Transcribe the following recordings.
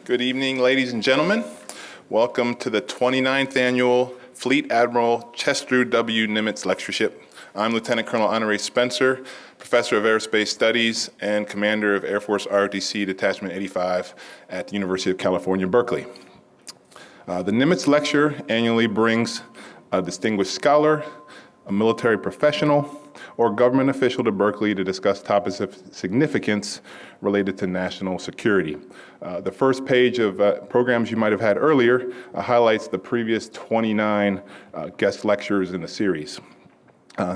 Good evening, ladies and gentlemen. Welcome to the 29th Annual Fleet Admiral Chester W. Nimitz Lectureship. I'm Lieutenant Colonel Honoré Spencer, Professor of Aerospace Studies and Commander of Air Force ROTC Detachment 85 at the University of California, Berkeley. The Nimitz Lecture annually brings a distinguished scholar, a military professional, or government official to Berkeley to discuss topics of significance related to national security. The first page of programs you might have had earlier highlights the previous 29 guest lectures in the series.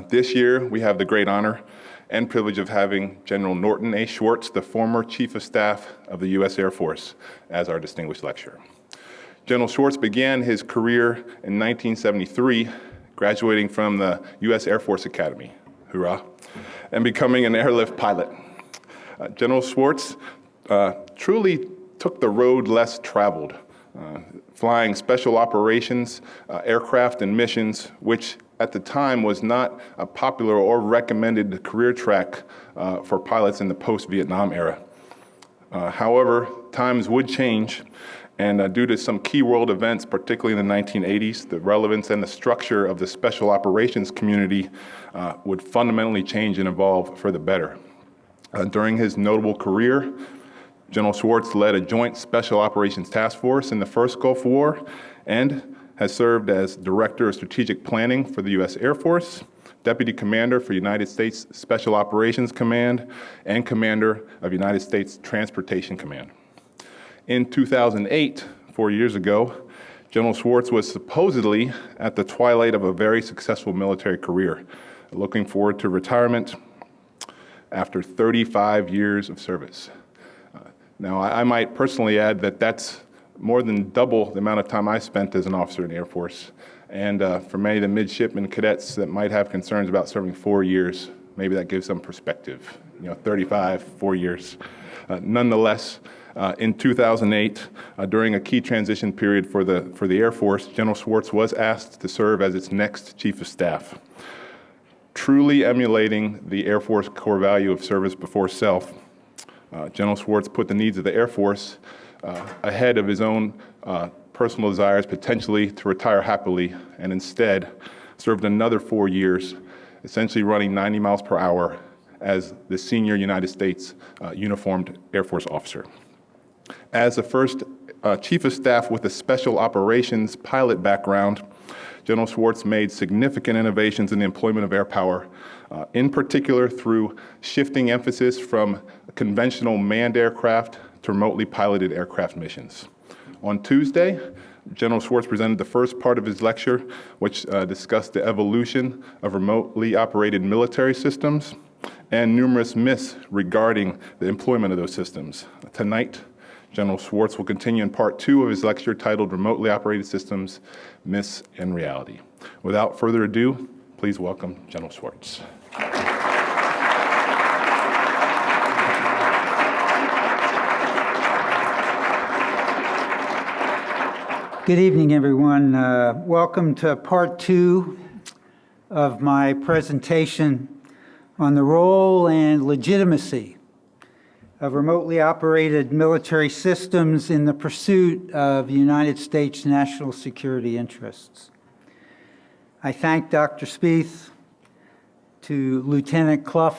This year, we have the great honor and privilege of having General Norton A. Schwartz, the former Chief of Staff of the U.S. Air Force, as our distinguished lecturer. General Schwartz began his career in 1973, graduating from the U.S. Air Force Academy, hoorah, and becoming an airlift pilot. General Schwartz truly took the road less traveled, flying special operations, aircraft and missions, which at the time was not a popular or recommended career track for pilots in the post-Vietnam era. However, times would change, and due to some key world events, particularly in the 1980s, the relevance and the structure of the special operations community would fundamentally change and evolve for the better. During his notable career, General Schwartz led a joint special operations task force in the first Gulf War and has served as Director of Strategic Planning for the U.S. Air Force, Deputy Commander for United States Special Operations Command, and Commander of United States Transportation Command. In 2008, 4 years ago, General Schwartz was supposedly at the twilight of a very successful military career, looking forward to retirement after 35 years of service. Now, I might personally add that that's more than double the amount of time I spent as an officer in the Air Force. And for many of the midshipmen cadets that might have concerns about serving 4 years, maybe that gives some perspective. 35, 4 years. Nonetheless, in 2008, during a key transition period for the Air Force, General Schwartz was asked to serve as its next Chief of Staff, truly emulating the Air Force core value of service before self. General Schwartz put the needs of the Air Force ahead of his own personal desires, potentially to retire happily, and instead served another 4 years, essentially running 90 miles per hour as the senior United States uniformed Air Force officer. As the first Chief of Staff with a special operations pilot background, General Schwartz made significant innovations in the employment of air power, in particular through shifting emphasis from conventional manned aircraft to remotely piloted aircraft missions. On Tuesday, General Schwartz presented the first part of his lecture, which discussed the evolution of remotely operated military systems and numerous myths regarding the employment of those systems. Tonight, General Schwartz will continue in part 2 of his lecture titled Remotely Operated Systems, Myths and Reality. Without further ado, please welcome General Schwartz. Good evening, everyone. Welcome to part 2 of my presentation on the role and legitimacy of remotely operated military systems in the pursuit of United States national security interests. I thank Dr. Spieth, to Lieutenant Clough,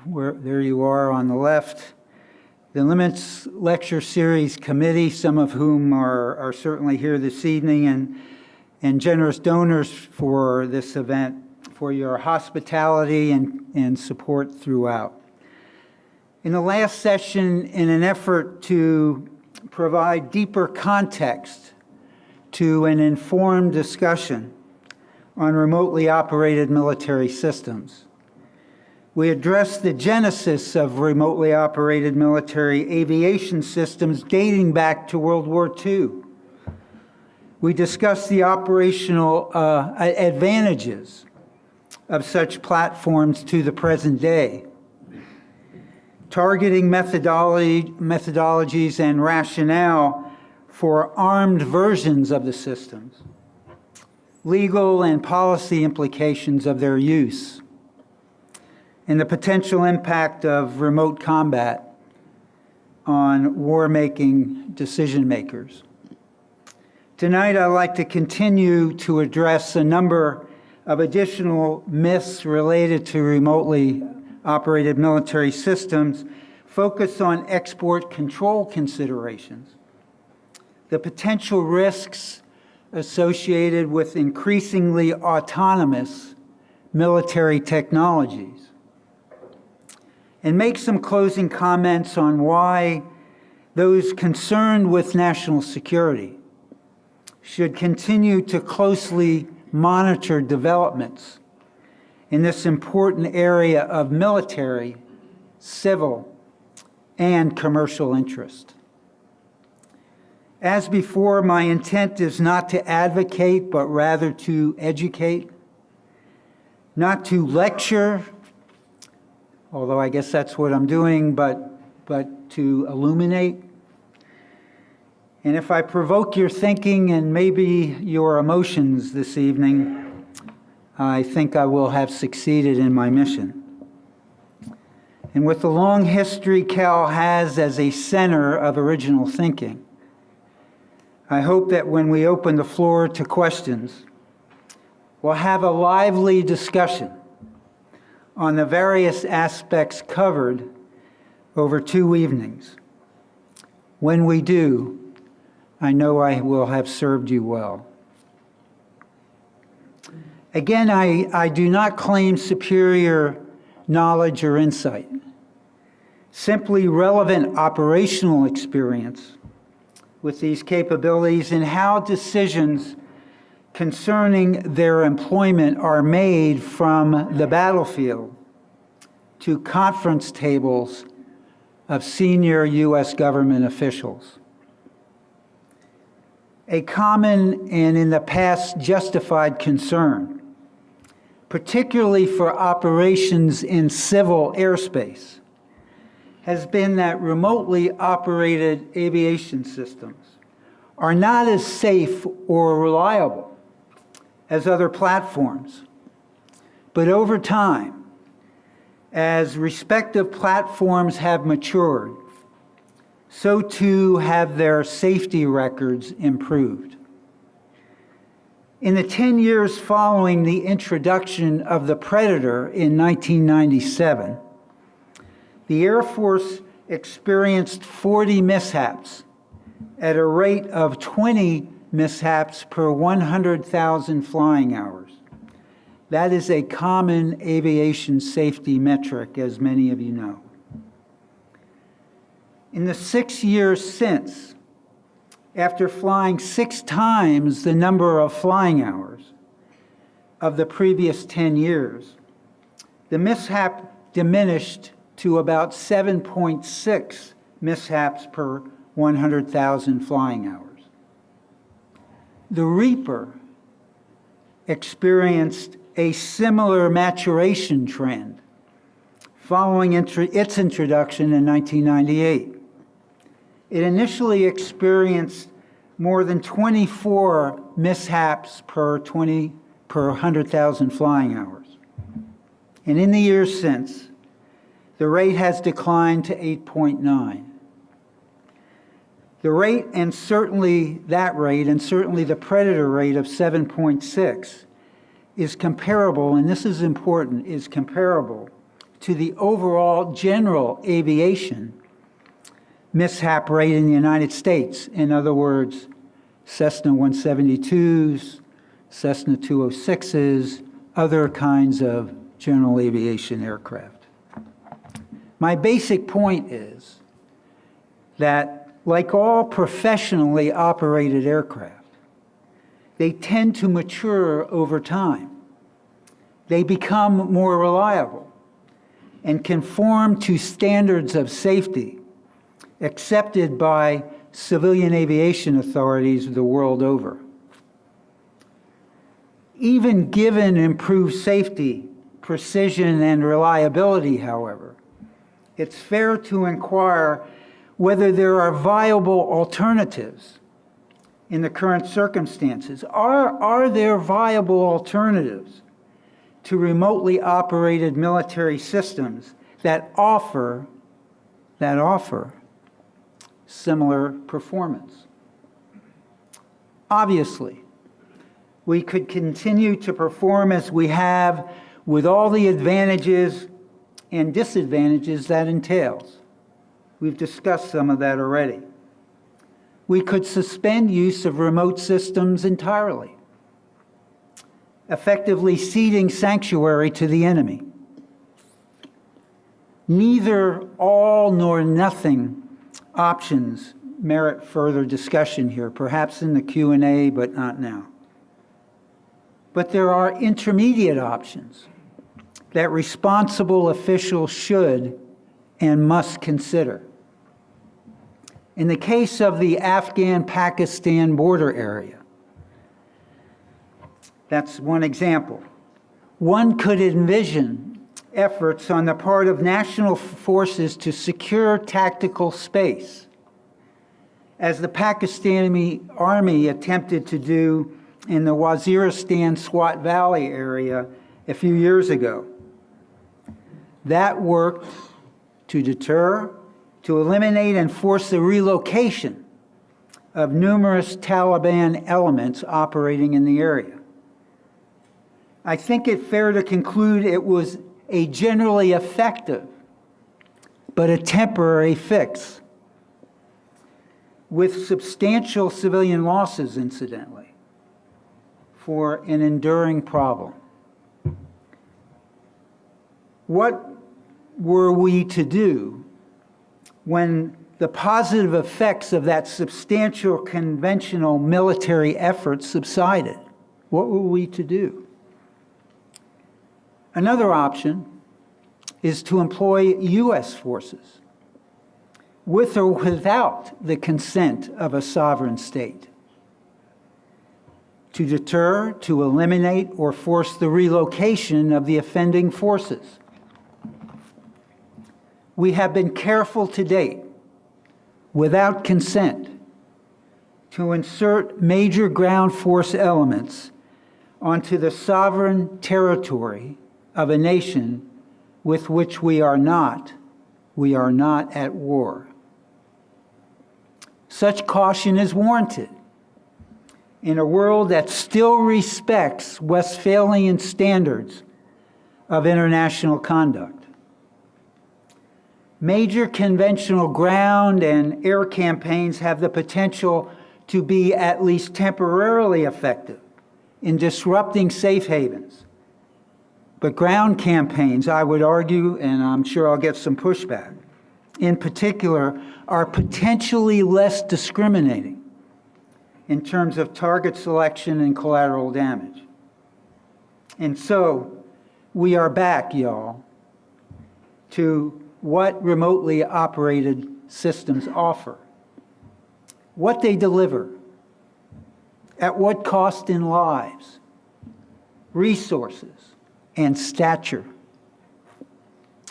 there you are on the left, the Nimitz Lecture Series Committee, some of whom are certainly here this evening, and generous donors for this event, for your hospitality and support throughout. In the last session, in an effort to provide deeper context to an informed discussion on remotely operated military systems, we addressed the genesis of remotely operated military aviation systems dating back to World War II. We discussed the operational advantages of such platforms to the present day, targeting methodologies and rationale for armed versions of the systems, legal and policy implications of their use, and the potential impact of remote combat on war-making decision makers. Tonight, I'd like to continue to address a number of additional myths related to remotely operated military systems, focus on export control considerations, the potential risks associated with increasingly autonomous military technologies, and make some closing comments on why those concerned with national security should continue to closely monitor developments in this important area of military, civil, and commercial interest. As before, my intent is not to advocate, but rather to educate, not to lecture, although I guess that's what I'm doing, but to illuminate. And if I provoke your thinking and maybe your emotions this evening, I think I will have succeeded in my mission. And with the long history Cal has as a center of original thinking, I hope that when we open the floor to questions, we'll have a lively discussion on the various aspects covered over 2 evenings. When we do, I know I will have served you well. Again, I do not claim superior knowledge or insight. Simply relevant operational experience with these capabilities and how decisions concerning their employment are made from the battlefield to conference tables of senior U.S. government officials. A common and in the past justified concern, particularly for operations in civil airspace, has been that remotely operated aviation systems are not as safe or reliable as other platforms. But over time, as respective platforms have matured, so too have their safety records improved. In the 10 years following the introduction of the Predator in 1997, the Air Force experienced 40 mishaps at a rate of 20 mishaps per 100,000 flying hours. That is a common aviation safety metric, as many of you know. In the 6 years since, after flying 6 times the number of flying hours of the previous 10 years, the mishap diminished to about 7.6 mishaps per 100,000 flying hours. The Reaper experienced a similar maturation trend following its introduction in 1998. It initially experienced more than 24 mishaps per 100,000 flying hours. And in the years since, the rate has declined to 8.9. The rate, and certainly that rate, and certainly the Predator rate of 7.6 is comparable, and this is important, is comparable to the overall general aviation mishap rate in the United States. In other words, Cessna 172s, Cessna 206s, other kinds of general aviation aircraft. My basic point is that, like all professionally operated aircraft, they tend to mature over time. They become more reliable and conform to standards of safety accepted by civilian aviation authorities the world over. Even given improved safety, precision, and reliability, however, it's fair to inquire whether there are viable alternatives in the current circumstances. Are there viable alternatives to remotely operated military systems that offer similar performance. Obviously, we could continue to perform as we have with all the advantages and disadvantages that entails. We've discussed some of that already. We could suspend use of remote systems entirely, effectively ceding sanctuary to the enemy. Neither all nor nothing options merit further discussion here, perhaps in the Q&A, but not now. But there are intermediate options that responsible officials should and must consider. In the case of the Afghan-Pakistan border area, that's one example. One could envision efforts on the part of national forces to secure tactical space, as the Pakistani army attempted to do in the Waziristan Swat Valley area a few years ago. That worked to deter, to eliminate and force the relocation of numerous Taliban elements operating in the area. I think it fair to conclude it was a generally effective, but a temporary fix, with substantial civilian losses, incidentally, for an enduring problem. What were we to do when the positive effects of that substantial conventional military effort subsided? What were we to do? Another option is to employ U.S. forces, with or without the consent of a sovereign state, to deter, to eliminate, or force the relocation of the offending forces. We have been careful to date, without consent, to insert major ground force elements onto the sovereign territory of a nation with which we are not at war. Such caution is warranted in a world that still respects Westphalian standards of international conduct. Major conventional ground and air campaigns have the potential to be at least temporarily effective in disrupting safe havens. But ground campaigns, I would argue, and I'm sure I'll get some pushback, in particular, are potentially less discriminating in terms of target selection and collateral damage. And so we are back, y'all, to what remotely operated systems offer, what they deliver, at what cost in lives, resources, and stature,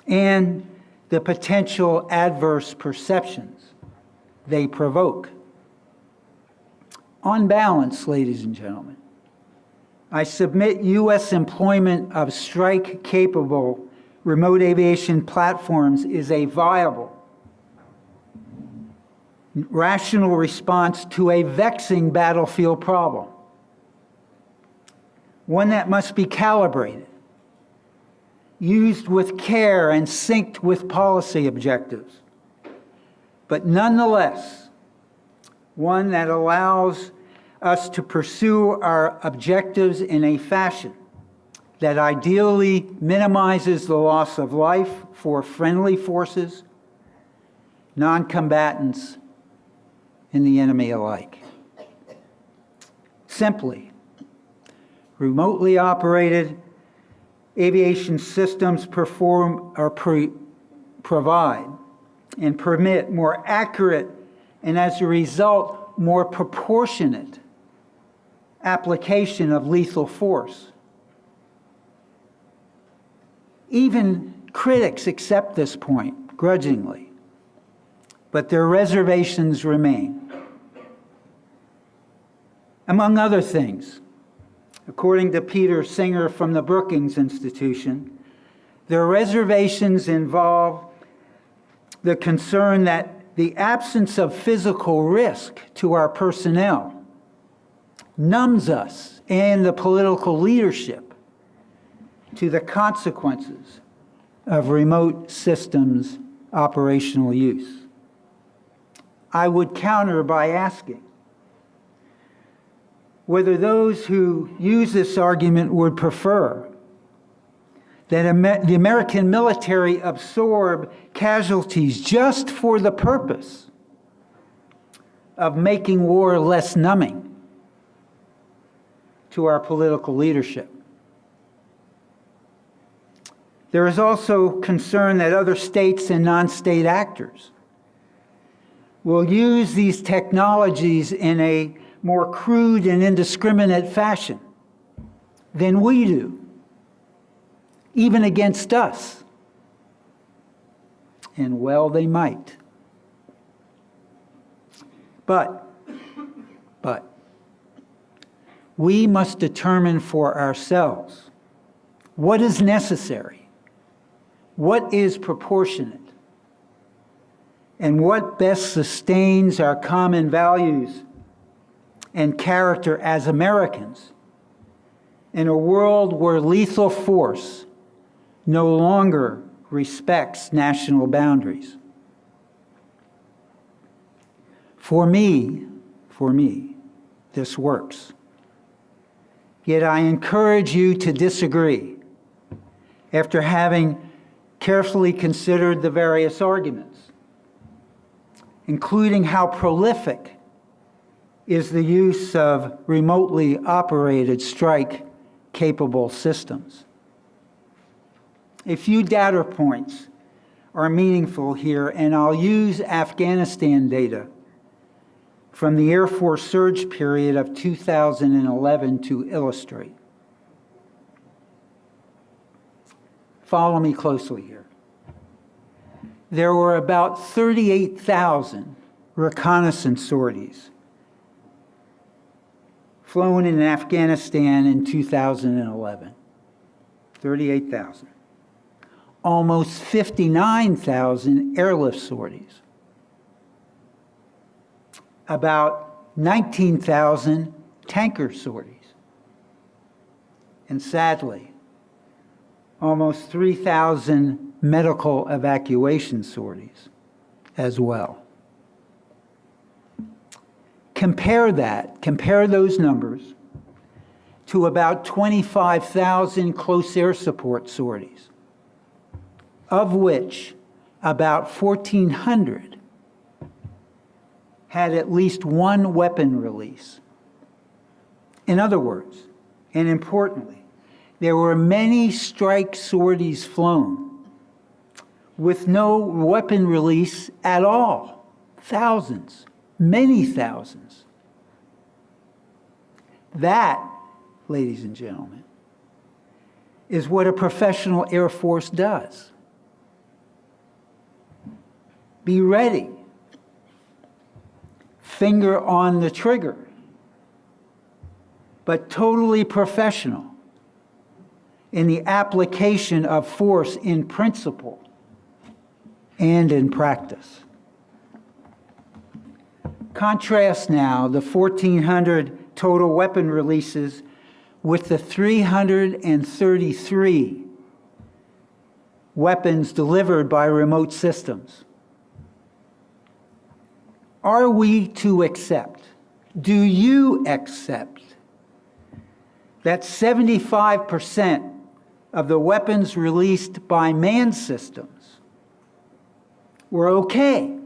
and the potential adverse perceptions they provoke. On balance, ladies and gentlemen, I submit U.S. employment of strike-capable remote aviation platforms is a viable, rational response to a vexing battlefield problem, one that must be calibrated, used with care and synced with policy objectives, but nonetheless, one that allows us to pursue our objectives in a fashion that ideally minimizes the loss of life for friendly forces, non-combatants, and the enemy alike. Simply, remotely operated aviation systems provide and permit more accurate and, as a result, more proportionate application of lethal force. Even critics accept this point grudgingly, but their reservations remain. Among other things, according to Peter Singer from the Brookings Institution, their reservations involve the concern that the absence of physical risk to our personnel numbs us and the political leadership to the consequences of remote systems operational use. I would counter by asking whether those who use this argument would prefer that the American military absorb casualties just for the purpose of making war less numbing to our political leadership. There is also concern that other states and non-state actors will use these technologies in a more crude and indiscriminate fashion than we do, even against us. And well, they might. But we must determine for ourselves what is necessary, what is proportionate, and what best sustains our common values and character as Americans in a world where lethal force no longer respects national boundaries. For me, this works. Yet I encourage you to disagree after having carefully considered the various arguments, including how prolific is the use of remotely operated strike-capable systems. A few data points are meaningful here, and I'll use Afghanistan data from the Air Force surge period of 2011 to illustrate. Follow me closely here. There were about 38,000 reconnaissance sorties flown in Afghanistan in 2011. 38,000. Almost 59,000 airlift sorties. About 19,000 tanker sorties. And sadly, almost 3,000 medical evacuation sorties as well. Compare those numbers to about 25,000 close air support sorties, of which about 1,400 had at least one weapon release. In other words, and importantly, there were many strike sorties flown with no weapon release at all. Thousands, many thousands. That, ladies and gentlemen, is what a professional Air Force does. Be ready. Finger on the trigger, but totally professional in the application of force in principle and in practice. Contrast now the 1,400 total weapon releases with the 333 weapons delivered by remote systems. Are we to accept, do you accept, that 75% of the weapons released by manned systems were okay,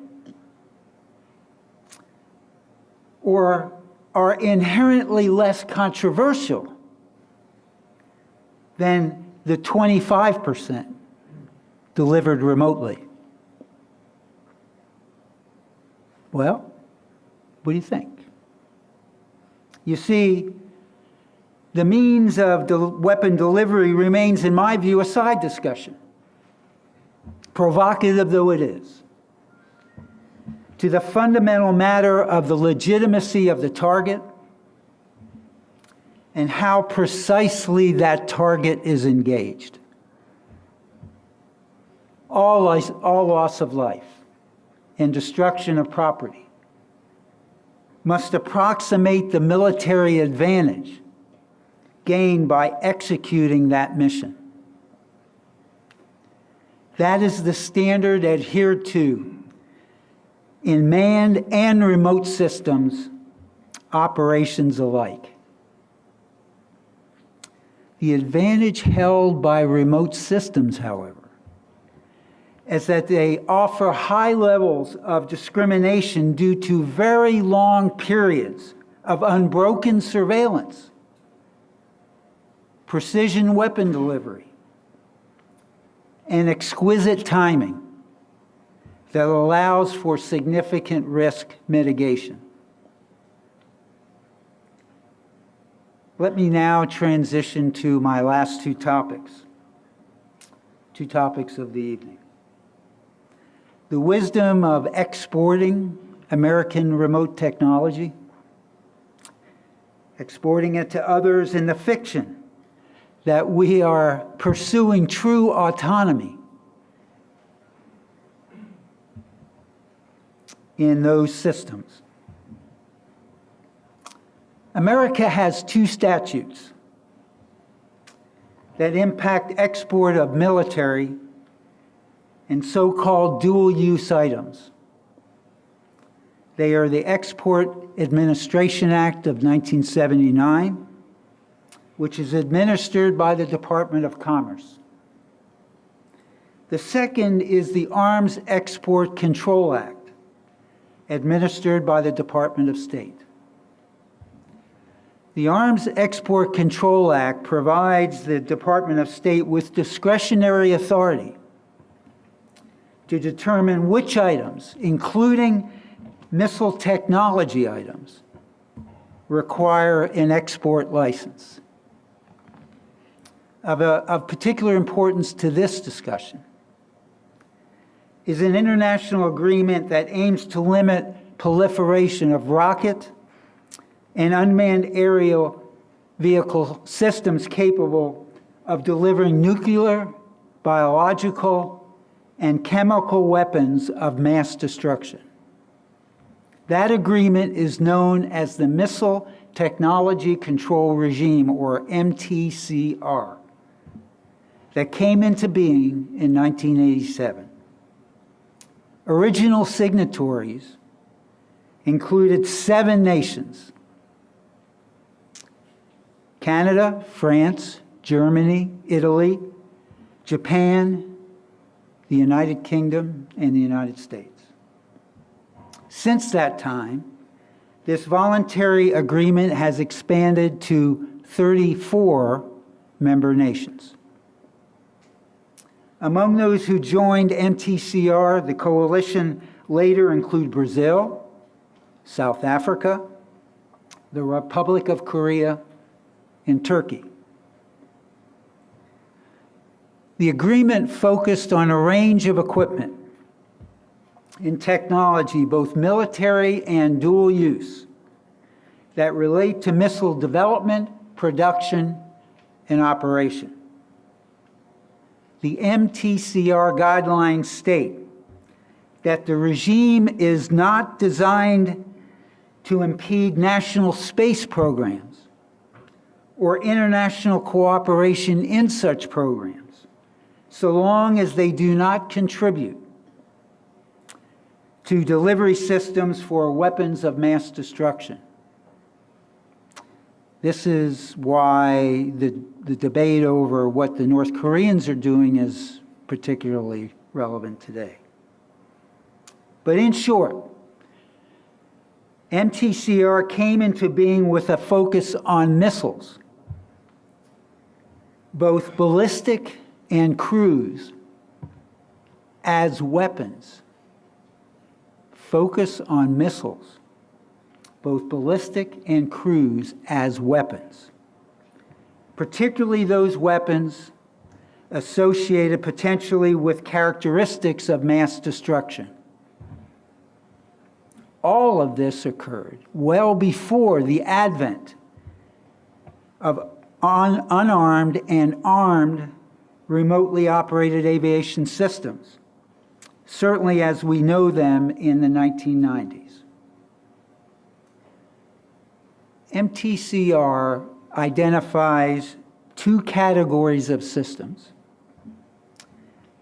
or are inherently less controversial than the 25% delivered remotely? Well, what do you think? You see, the means of weapon delivery remains, in my view, a side discussion, provocative though it is, to the fundamental matter of the legitimacy of the target and how precisely that target is engaged. All loss of life and destruction of property must approximate the military advantage gained by executing that mission. That is the standard adhered to in manned and remote systems operations alike. The advantage held by remote systems, however, is that they offer high levels of discrimination due to very long periods of unbroken surveillance, precision weapon delivery, and exquisite timing that allows for significant risk mitigation. Let me now transition to my last two topics of the evening. The wisdom of exporting American remote technology, exporting it to others, and the fiction that we are pursuing true autonomy in those systems. America has two statutes that impact export of military and so-called dual-use items. They are the Export Administration Act of 1979, which is administered by the Department of Commerce. The second is the Arms Export Control Act, administered by the Department of State. The Arms Export Control Act provides the Department of State with discretionary authority to determine which items, including missile technology items, require an export license. Of particular importance to this discussion is an international agreement that aims to limit proliferation of rocket and unmanned aerial vehicle systems capable of delivering nuclear, biological, and chemical weapons of mass destruction. That agreement is known as the Missile Technology Control Regime, or MTCR, that came into being in 1987. Original signatories included 7 nations: Canada, France, Germany, Italy, Japan, the United Kingdom, and the United States. Since that time, this voluntary agreement has expanded to 34 member nations. Among those who joined MTCR, the coalition later include Brazil, South Africa, the Republic of Korea, and Turkey. The agreement focused on a range of equipment and technology, both military and dual use, that relate to missile development, production, and operation. The MTCR guidelines state that the regime is not designed to impede national space programs or international cooperation in such programs, so long as they do not contribute to delivery systems for weapons of mass destruction. This is why the debate over what the North Koreans are doing is particularly relevant today. But in short, MTCR came into being with a focus on missiles, both ballistic and cruise, as weapons. Focus on missiles, both ballistic and cruise, as weapons, particularly those weapons associated potentially with characteristics of mass destruction. All of this occurred well before the advent of unarmed and armed remotely operated aviation systems, certainly as we know them in the 1990s. MTCR identifies two categories of systems.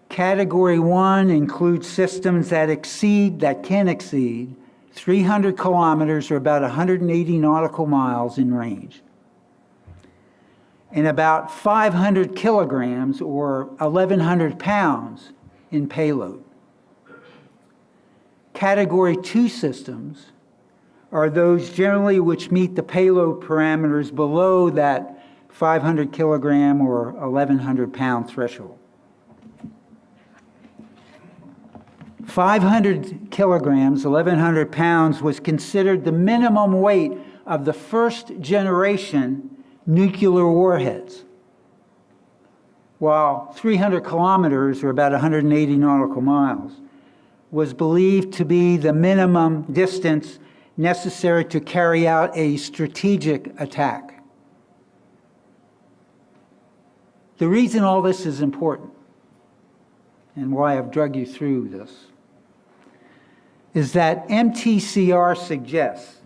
Category 1 includes systems that can exceed 300 kilometers or about 180 nautical miles in range, and about 500 kilograms or 1,100 pounds in payload. Category 2 systems are those generally which meet the payload parameters below that 500 kilogram or 1,100 pound threshold. 500 kilograms, 1,100 pounds, was considered the minimum weight of the first generation nuclear warheads, while 300 kilometers, or about 180 nautical miles, was believed to be the minimum distance necessary to carry out a strategic attack. The reason all this is important, and why I've drug you through this, is that MTCR suggests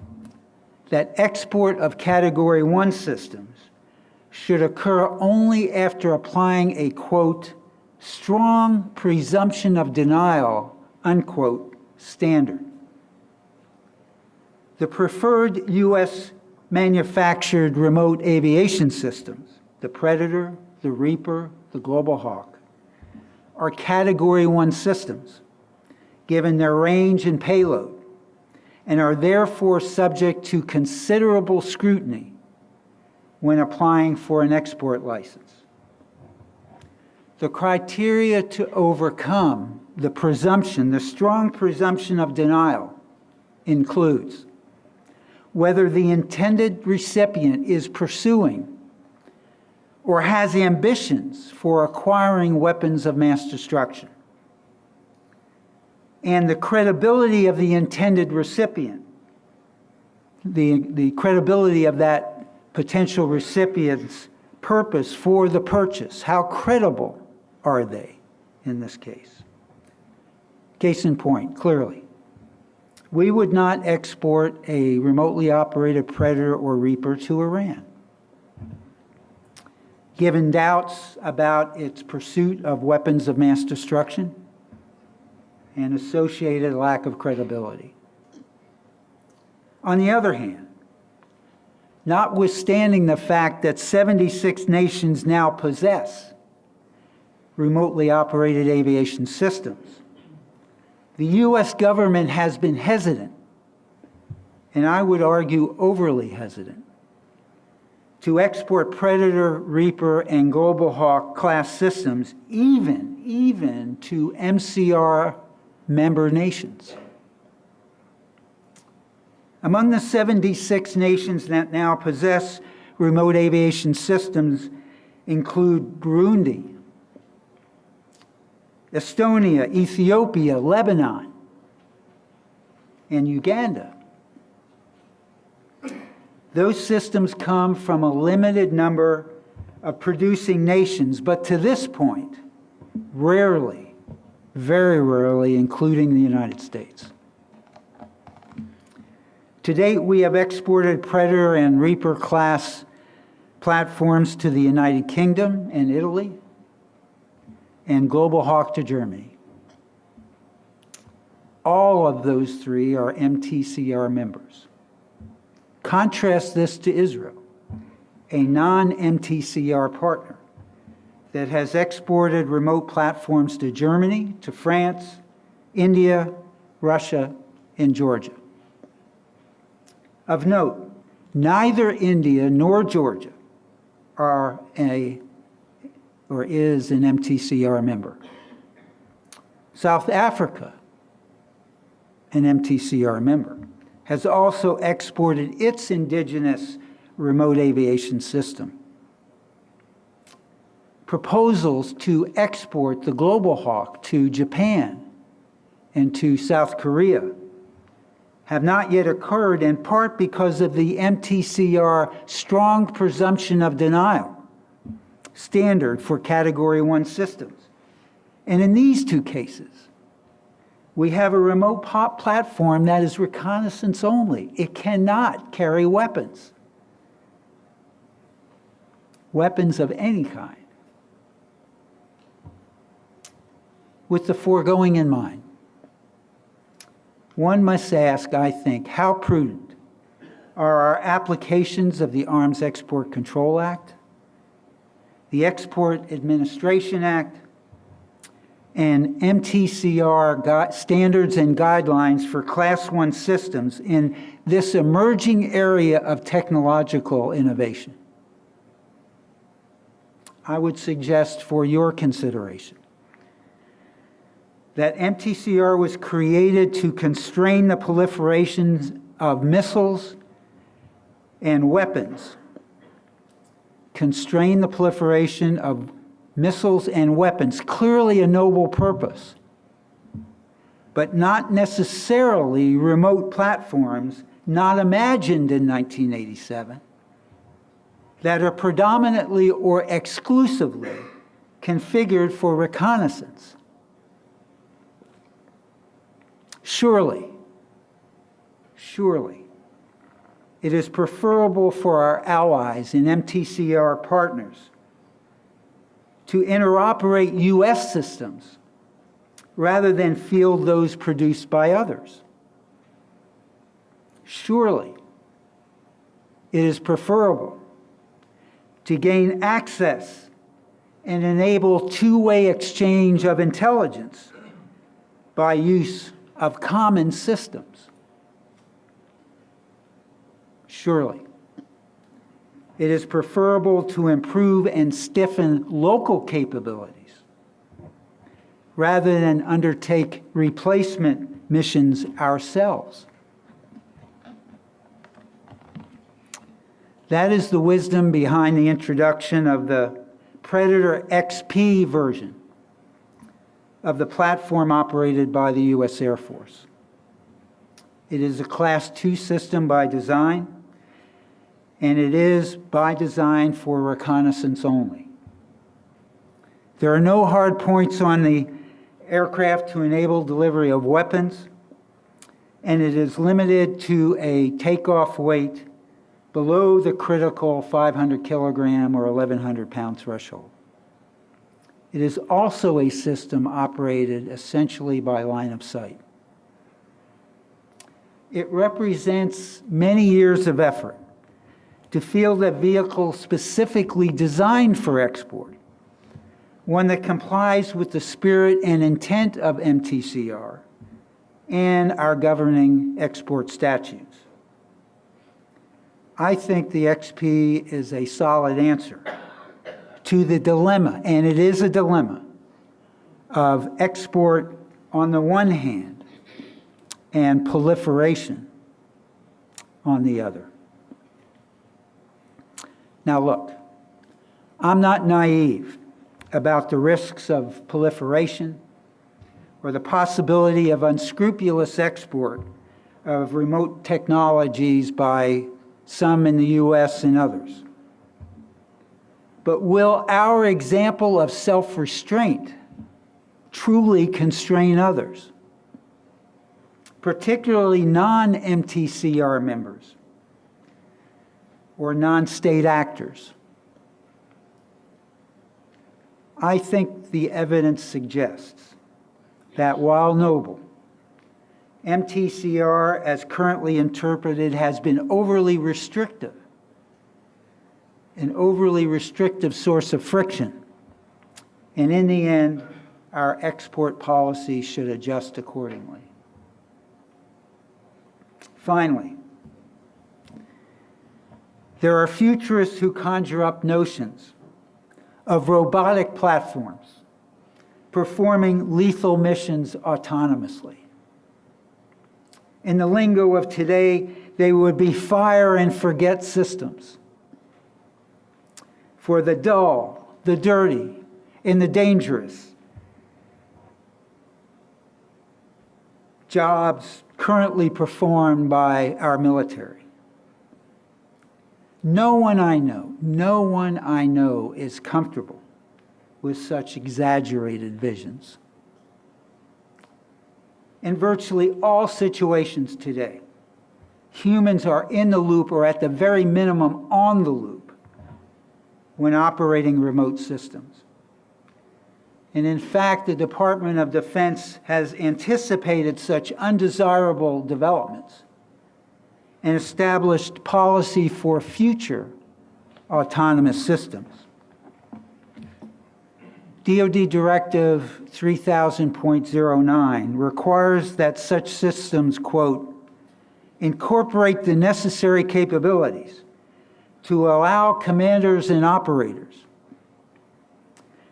that export of Category 1 systems should occur only after applying a, quote, strong presumption of denial, unquote, standard. The preferred U.S. manufactured remote aviation systems, the Predator, the Reaper, the Global Hawk, are Category 1 systems, given their range and payload, and are therefore subject to considerable scrutiny when applying for an export license. The criteria to overcome the presumption, the strong presumption of denial, includes whether the intended recipient is pursuing or has ambitions for acquiring weapons of mass destruction, and the credibility of the intended recipient, the credibility of that potential recipient's purpose for the purchase. How credible are they in this case? Case in point, clearly, we would not export a remotely operated Predator or Reaper to Iran, given doubts about its pursuit of weapons of mass destruction and associated lack of credibility. On the other hand, notwithstanding the fact that 76 nations now possess remotely operated aviation systems, the U.S. government has been hesitant, and I would argue overly hesitant, to export Predator, Reaper, and Global Hawk class systems even to MCR member nations. Among the 76 nations that now possess remote aviation systems include Burundi, Estonia, Ethiopia, Lebanon, and Uganda. Those systems come from a limited number of producing nations, but to this point, rarely, very rarely, including the United States. To date, we have exported Predator and Reaper class platforms to the United Kingdom and Italy, and Global Hawk to Germany. All of those three are MTCR members. Contrast this to Israel, a non-MTCR partner that has exported remote platforms to Germany, to France, India, Russia, and Georgia. Of note, neither India nor Georgia is an MTCR member. South Africa, an MTCR member, has also exported its indigenous remote aviation system. Proposals to export the Global Hawk to Japan and to South Korea have not yet occurred, in part because of the MTCR strong presumption of denial standard for Category 1 systems. And in these two cases, We have a remote platform that is reconnaissance only. It cannot carry weapons. Weapons of any kind. With the foregoing in mind, one must ask, I think, how prudent are our applications of the Arms Export Control Act, the Export Administration Act, and MTCR standards and guidelines for Class 1 systems in this emerging area of technological innovation. I would suggest for your consideration that MTCR was created to constrain the proliferation of missiles and weapons. Constrain the proliferation of missiles and weapons, clearly a noble purpose, but not necessarily remote platforms not imagined in 1987 that are predominantly or exclusively configured for reconnaissance. Surely, it is preferable for our allies and MTCR partners to interoperate U.S. systems rather than field those produced by others. Surely, it is preferable to gain access and enable two-way exchange of intelligence by use of common systems. Surely, it is preferable to improve and stiffen local capabilities rather than undertake replacement missions ourselves. That is the wisdom behind the introduction of the Predator XP version of the platform operated by the U.S. Air Force. It is a Class 2 system by design, and it is by design for reconnaissance only. There are no hard points on the aircraft to enable delivery of weapons, and it is limited to a takeoff weight below the critical 500 kilogram or 1,100 pound threshold. It is also a system operated essentially by line of sight. It represents many years of effort to field a vehicle specifically designed for export, one that complies with the spirit and intent of MTCR and our governing export statutes. I think the XP is a solid answer to the dilemma, and it is a dilemma, of export on the one hand and proliferation on the other. Now look, I'm not naive about the risks of proliferation or the possibility of unscrupulous export of remote technologies by some in the U.S. and others. But will our example of self-restraint truly constrain others, particularly non-MTCR members or non-state actors? I think the evidence suggests that while noble, MTCR, as currently interpreted, has been overly restrictive, an overly restrictive source of friction. And in the end, our export policy should adjust accordingly. Finally, there are futurists who conjure up notions of robotic platforms performing lethal missions autonomously. In the lingo of today, they would be fire and forget systems for the dull, the dirty, and the dangerous jobs currently performed by our military. No one I know is comfortable with such exaggerated visions. In virtually all situations today, humans are in the loop or at the very minimum on the loop when operating remote systems. And in fact, the Department of Defense has anticipated such undesirable developments and established policy for future autonomous systems. DoD Directive 3000.09 requires that such systems, quote, incorporate the necessary capabilities to allow commanders and operators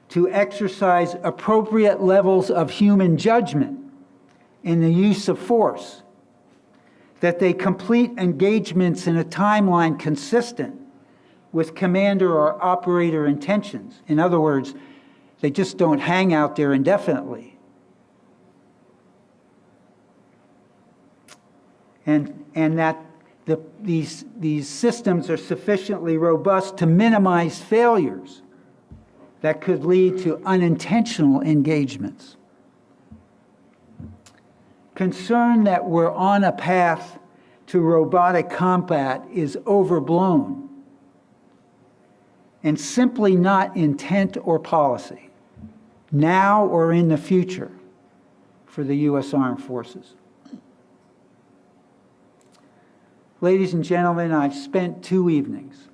to exercise appropriate levels of human judgment in the use of force, that they complete engagements in a timeline consistent with commander or operator intentions. In other words, they just don't hang out there indefinitely. And that these systems are sufficiently robust to minimize failures that could lead to unintentional engagements. Concern that we're on a path to robotic combat is overblown and simply not intent or policy, now or in the future, for the U.S. Armed Forces. Ladies and gentlemen, I've spent 2 evenings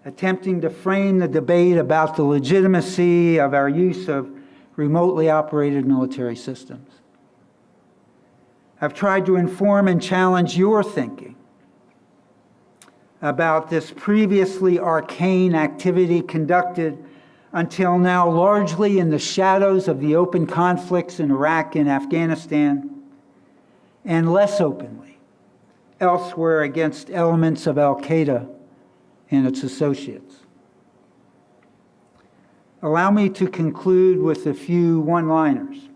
attempting to frame the debate about the legitimacy of our use of remotely operated military systems. I've tried to inform and challenge your thinking about this previously arcane activity conducted until now largely in the shadows of the open conflicts in Iraq and Afghanistan, and less openly elsewhere against elements of Al-Qaeda and its associates. Allow me to conclude with a few one-liners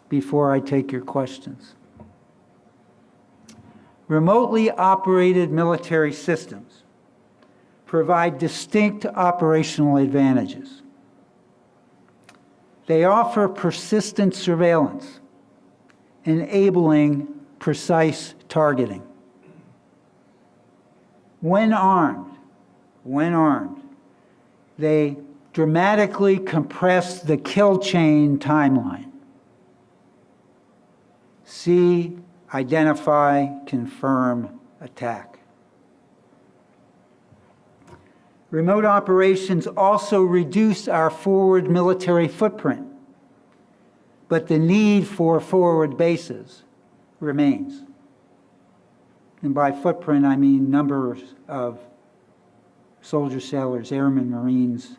before I take your questions. Remotely operated military systems provide distinct operational advantages. They offer persistent surveillance, enabling precise targeting. When armed, they dramatically compress the kill chain timeline. See, identify, confirm, attack. Remote operations also reduce our forward military footprint, but the need for forward bases remains. And by footprint, I mean numbers of soldiers, sailors, airmen, Marines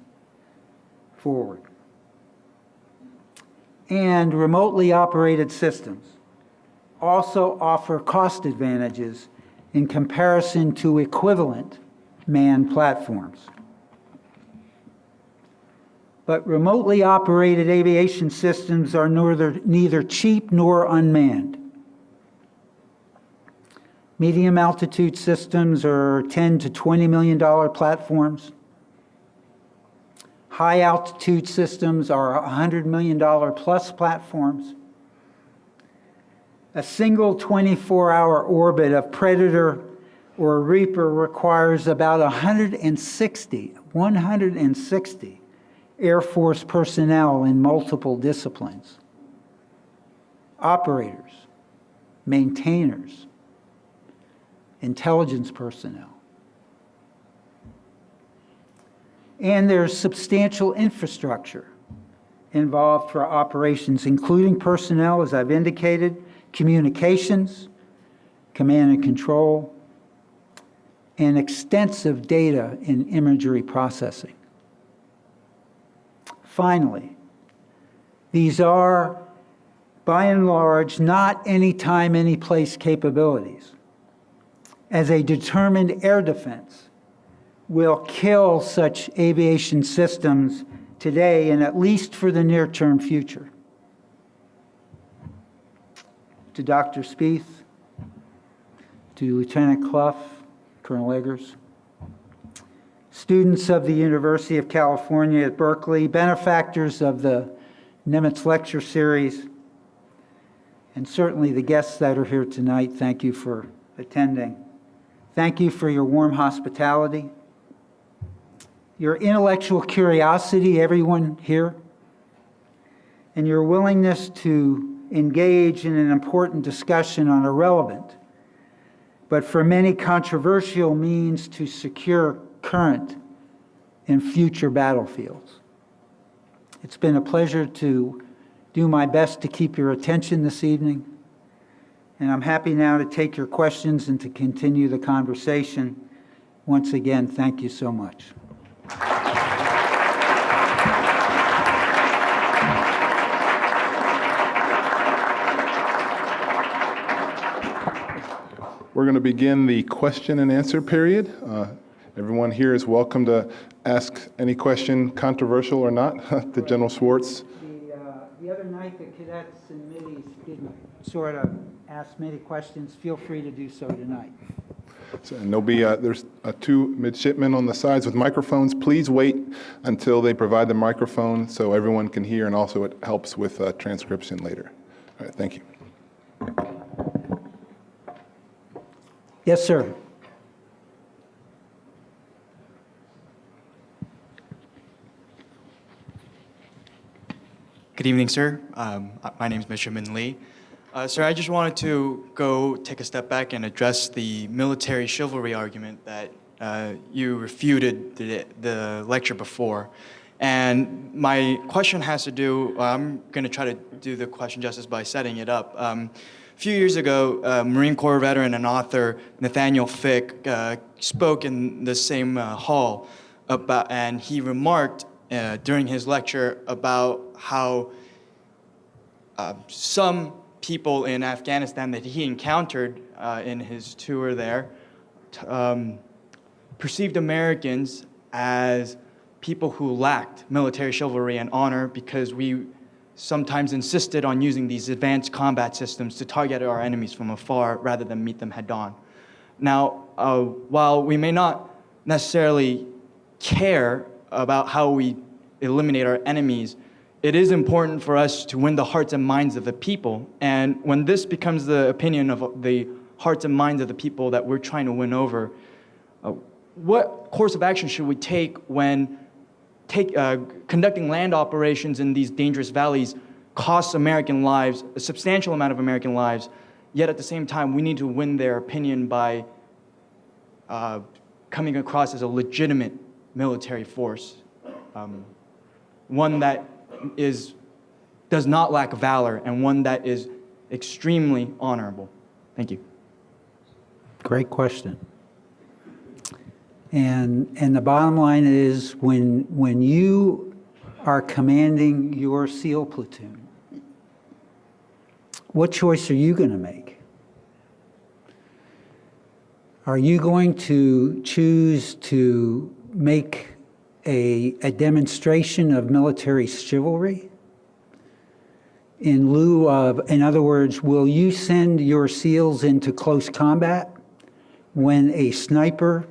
forward. And remotely operated systems also offer cost advantages in comparison to equivalent manned platforms. But remotely operated aviation systems are neither cheap nor unmanned. Medium altitude systems are $10 to $20 million platforms. High altitude systems are $100 million plus platforms. A single 24-hour orbit of Predator or Reaper requires about 160 Air Force personnel in multiple disciplines. Operators, maintainers, intelligence personnel. And there's substantial infrastructure involved for operations, including personnel, as I've indicated, communications, command and control, and extensive data and imagery processing. Finally, these are, by and large, not anytime, anyplace capabilities. As a determined air defense will kill such aviation systems today and at least for the near-term future. To Dr. Spieth, to Lieutenant Clough, Colonel Eggers, students of the University of California at Berkeley, benefactors of the Nimitz lecture series, And certainly the guests that are here tonight, thank you for attending. Thank you for your warm hospitality, your intellectual curiosity, everyone here, and your willingness to engage in an important discussion on a relevant, but for many controversial means to secure current and future battlefields. It's been a pleasure to do my best to keep your attention this evening, and I'm happy now to take your questions and to continue the conversation. Once again, thank you so much. We're going to begin the question and answer period. Everyone here is welcome to ask any question, controversial or not, to General Schwartz. The other night, the cadets and middies didn't sort of ask many questions. Feel free to do so tonight. So, and there'll be, there's two midshipmen on the sides with microphones. Please wait until they provide the microphone so everyone can hear, and also it helps with transcription later. All right, thank you. Yes, sir. Good evening, sir. My name is Midshipman Lee. Sir, I just wanted to go take a step back and address the military chivalry argument that you refuted the lecture before. And my question has to do, I'm going to try to do the question justice by setting it up. A few years ago, Marine Corps veteran and author Nathaniel Fick spoke in the same hall about, and he remarked during his lecture about how some people in Afghanistan that he encountered in his tour there perceived Americans as people who lacked military chivalry and honor because we sometimes insisted on using these advanced combat systems to target our enemies from afar rather than meet them head-on. Now, while we may not necessarily care about how we eliminate our enemies, it is important for us to win the hearts and minds of the people. And when this becomes the opinion of the hearts and minds of the people that we're trying to win over, what course of action should we take when conducting land operations in these dangerous valleys costs American lives, a substantial amount of American lives, yet at the same time we need to win their opinion by coming across as a legitimate military force, one that does not lack valor and one that is extremely honorable. Thank you. Great question. And the bottom line is when you are commanding your SEAL platoon, what choice are you going to make? Are you going to choose to make a demonstration of military chivalry in lieu of, in other words, will you send your SEALs into close combat when a sniper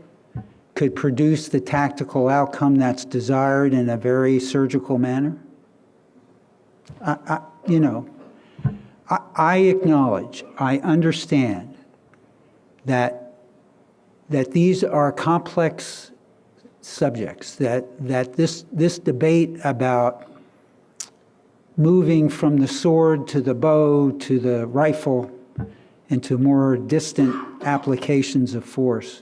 could produce the tactical outcome that's desired in a very surgical manner? I acknowledge, I understand that these are complex subjects, that this debate about moving from the sword to the bow to the rifle and to more distant applications of force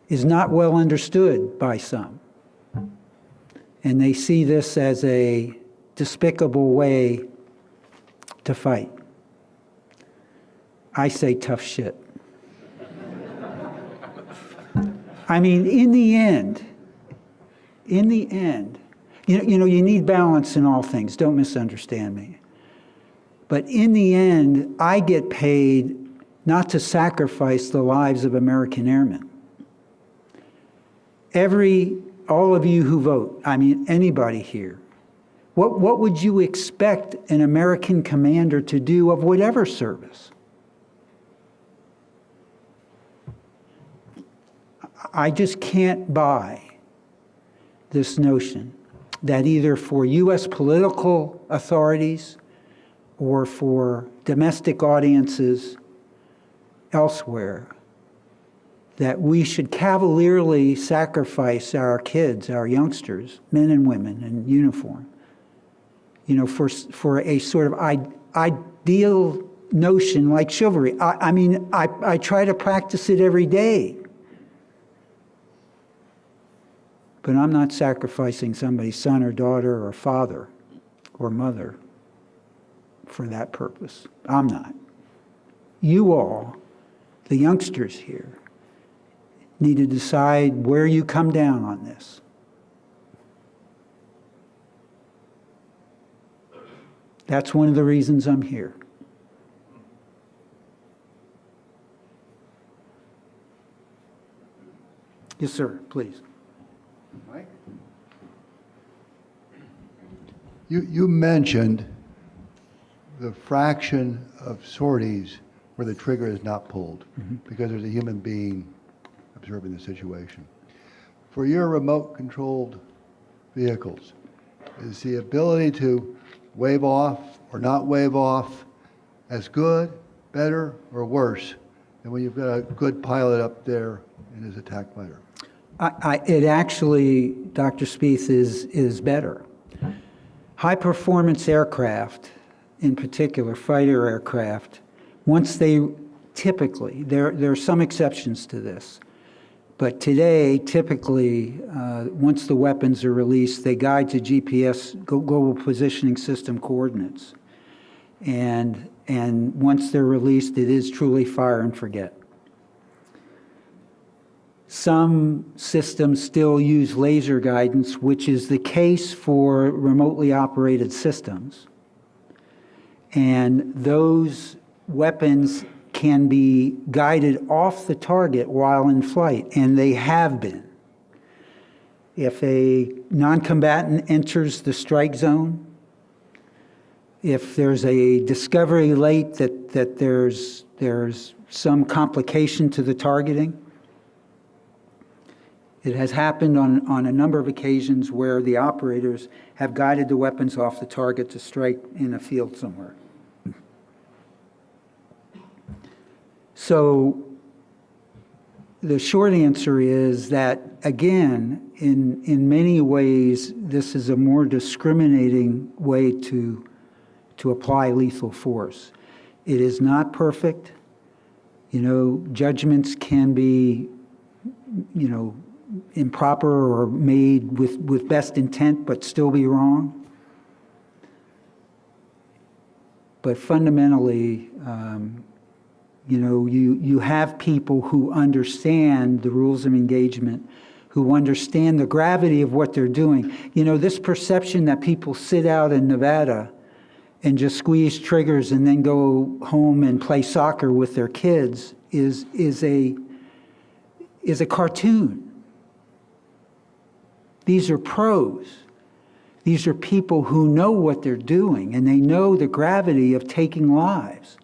is not well understood by some. And they see this as a despicable way to fight. I say tough shit. I mean, in the end, you need balance in all things. Don't misunderstand me. But in the end, I get paid not to sacrifice the lives of American airmen. All of you who vote, I mean, anybody here, what would you expect an American commander to do of whatever service? I just can't buy this notion that either for U.S. political authorities or for domestic audiences elsewhere, that we should cavalierly sacrifice our kids, our youngsters, men and women in uniform, for a sort of ideal notion like chivalry. I try to practice it every day. But I'm not sacrificing somebody's son or daughter or father or mother for that purpose. I'm not. You all, the youngsters here, need to decide where you come down on this. That's one of the reasons I'm here. Yes, sir, please. Mike? You mentioned the fraction of sorties where the trigger is not pulled because there's a human being observing the situation. For your remote-controlled vehicles, is the ability to wave off or not wave off as good, better, or worse than when you've got a good pilot up there in his attack fighter? It actually, Dr. Spieth, is better. High-performance aircraft, in particular fighter aircraft, once they typically, there are some exceptions to this, but today, typically, once the weapons are released, they guide to GPS, Global Positioning System coordinates. And once they're released, it is truly fire and forget. Some systems still use laser guidance, which is the case for remotely operated systems. And those weapons can be guided off the target while in flight, and they have been. If a non-combatant enters the strike zone, if there's a discovery late that there's some complication to the targeting, it has happened on a number of occasions where the operators have guided the weapons off the target to strike in a field somewhere. So the short answer is that, again, in many ways, this is a more discriminating way to apply lethal force. It is not perfect. Judgments can be, improper or made with best intent but still be wrong. But fundamentally, you have people who understand the rules of engagement, who understand the gravity of what they're doing. This perception that people sit out in Nevada and just squeeze triggers and then go home and play soccer with their kids is a cartoon. These are pros. These are people who know what they're doing, and they know the gravity of taking lives.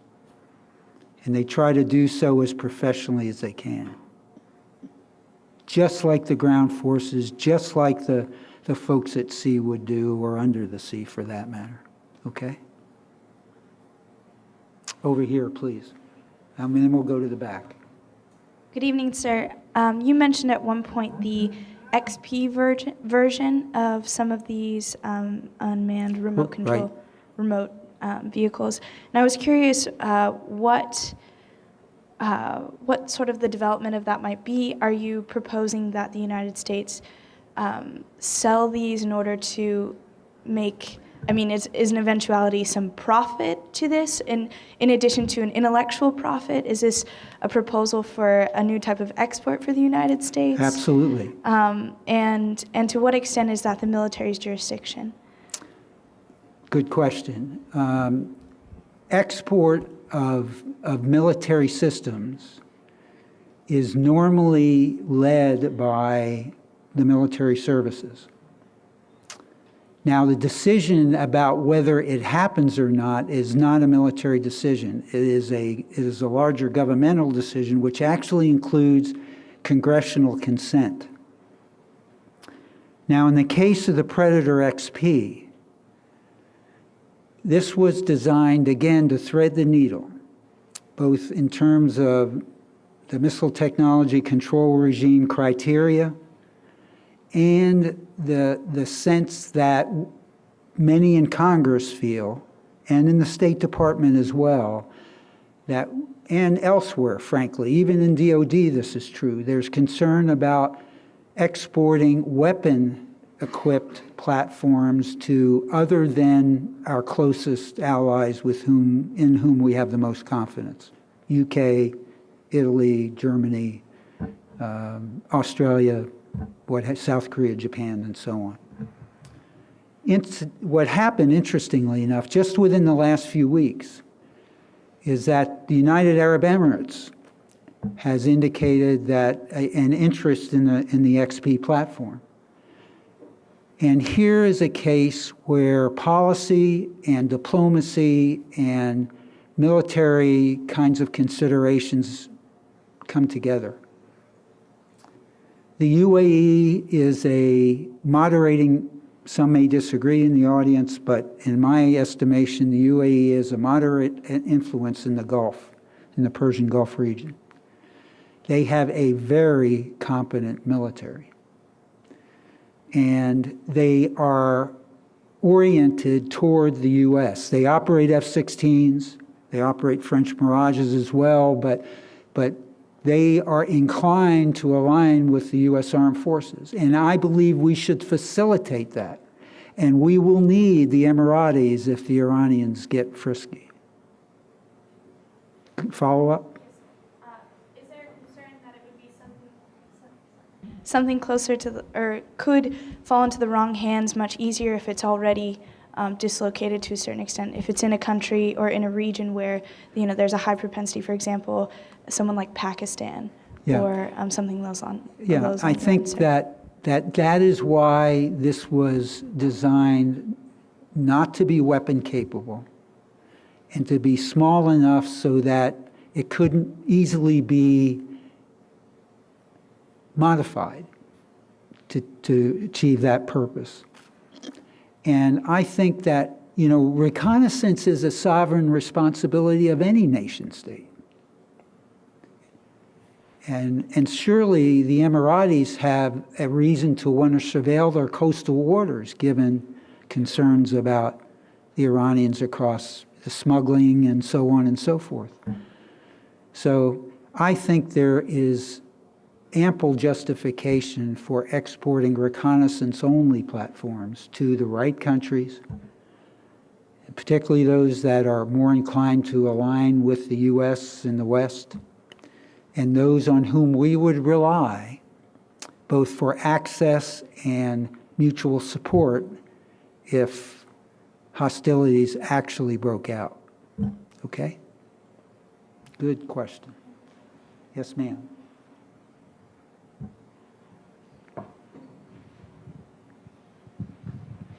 And they try to do so as professionally as they can. Just like the ground forces, just like the folks at sea would do, or under the sea for that matter. Okay? Over here, please. And then we'll go to the back. Good evening, sir. You mentioned at one point the XP version of some of these unmanned remote control, remote vehicles. And I was curious what sort of the development of that might be. Are you proposing that the United States sell these in order to make, is an eventuality some profit to this? In addition to an intellectual profit, is this a proposal for a new type of export for the United States? Absolutely. And to what extent is that the military's jurisdiction? Good question. Export of military systems is normally led by the military services. Now, the decision about whether it happens or not is not a military decision. It is a larger governmental decision, which actually includes congressional consent. Now, in the case of the Predator XP, this was designed, again, to thread the needle, both in terms of the missile technology control regime criteria and the sense that many in Congress feel, and in the State Department as well, that, and elsewhere, frankly, even in DOD this is true, there's concern about exporting weapon-equipped platforms to other than our closest allies in whom we have the most confidence. UK, Italy, Germany, Australia, South Korea, Japan, and so on. What happened, interestingly enough, just within the last few weeks, is that the United Arab Emirates has indicated that an interest in the XP platform. And here is a case where policy and diplomacy and military kinds of considerations come together. The UAE is a moderating, some may disagree in the audience, but in my estimation, the UAE is a moderate influence in the Gulf, in the Persian Gulf region. They have a very competent military. And they are oriented toward the U.S. They operate F-16s, they operate French Mirages as well, but they are inclined to align with the U.S. Armed Forces. And I believe we should facilitate that. And we will need the Emiratis if the Iranians get frisky. Follow up? Is there a concern that it would be something closer to or could fall into the wrong hands much easier if it's already dislocated to a certain extent? If it's in a country or in a region where there's a high propensity, for example, someone like Pakistan, Yeah. or something those on. Yeah, those I think that is why this was designed not to be weapon capable and to be small enough so that it couldn't easily be modified to achieve that purpose. And I think that, reconnaissance is a sovereign responsibility of any nation state. And surely the Emiratis have a reason to want to surveil their coastal waters, given concerns about the Iranians across the smuggling and so on and so forth. So I think there is ample justification for exporting reconnaissance-only platforms to the right countries, particularly those that are more inclined to align with the U.S. in the West, and those on whom we would rely both for access and mutual support if hostilities actually broke out. Okay? Good question. Yes, ma'am.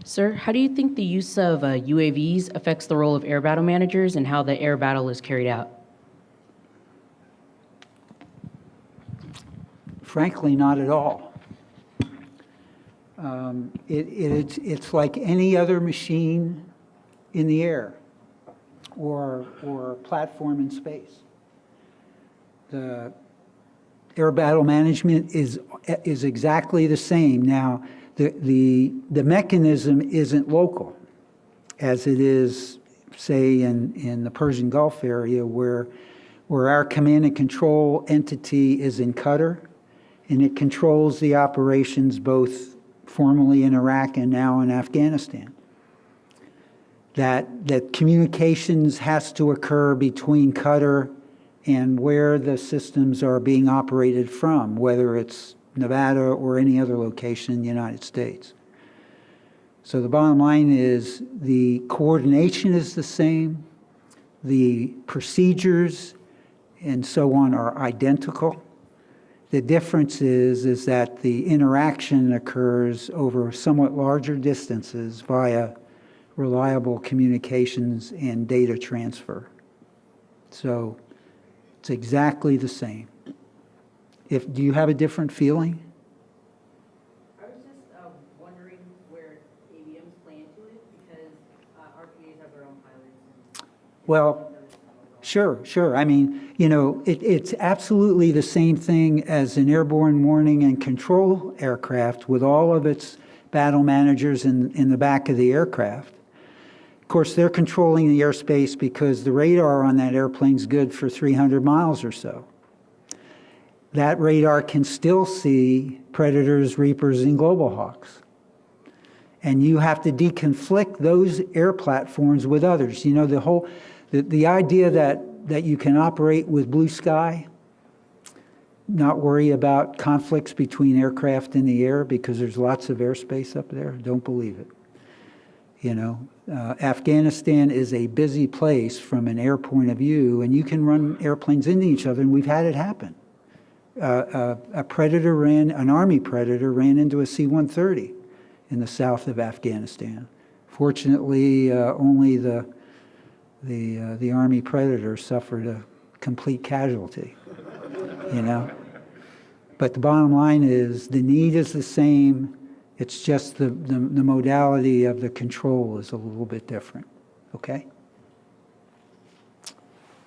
Sir, how do you think the use of UAVs affects the role of air battle managers and how the air battle is carried out? Frankly, not at all. It's like any other machine in the air or platform in space. The air battle management is exactly the same. Now, the mechanism isn't local, as it is, say, in the Persian Gulf area, where our command and control entity is in Qatar, and it controls the operations both formally in Iraq and now in Afghanistan. That communications has to occur between Qatar and where the systems are being operated from, whether it's Nevada or any other location in the United States. So the bottom line is the coordination is the same, the procedures and so on are identical. The difference is that the interaction occurs over somewhat larger distances via reliable communications and data transfer. So it's exactly the same. Do you have a different feeling? I was just wondering where ABMs play into it, because RPAs have their own Well, sure. I mean, it's absolutely the same thing as an airborne warning and control aircraft with all of its battle managers in the back of the aircraft. Of course, they're controlling the airspace because the radar on that airplane's good for 300 miles or so. That radar can still see Predators, Reapers, and Global Hawks. And you have to deconflict those air platforms with others. The idea that you can operate with blue sky, not worry about conflicts between aircraft in the air because there's lots of airspace up there, don't believe it. Afghanistan is a busy place from an air point of view, and you can run airplanes into each other, and we've had it happen. An Army Predator ran into a C-130 in the south of Afghanistan. Fortunately, only the Army Predator suffered a complete casualty, But the bottom line is the need is the same. It's just the modality of the control is a little bit different, okay?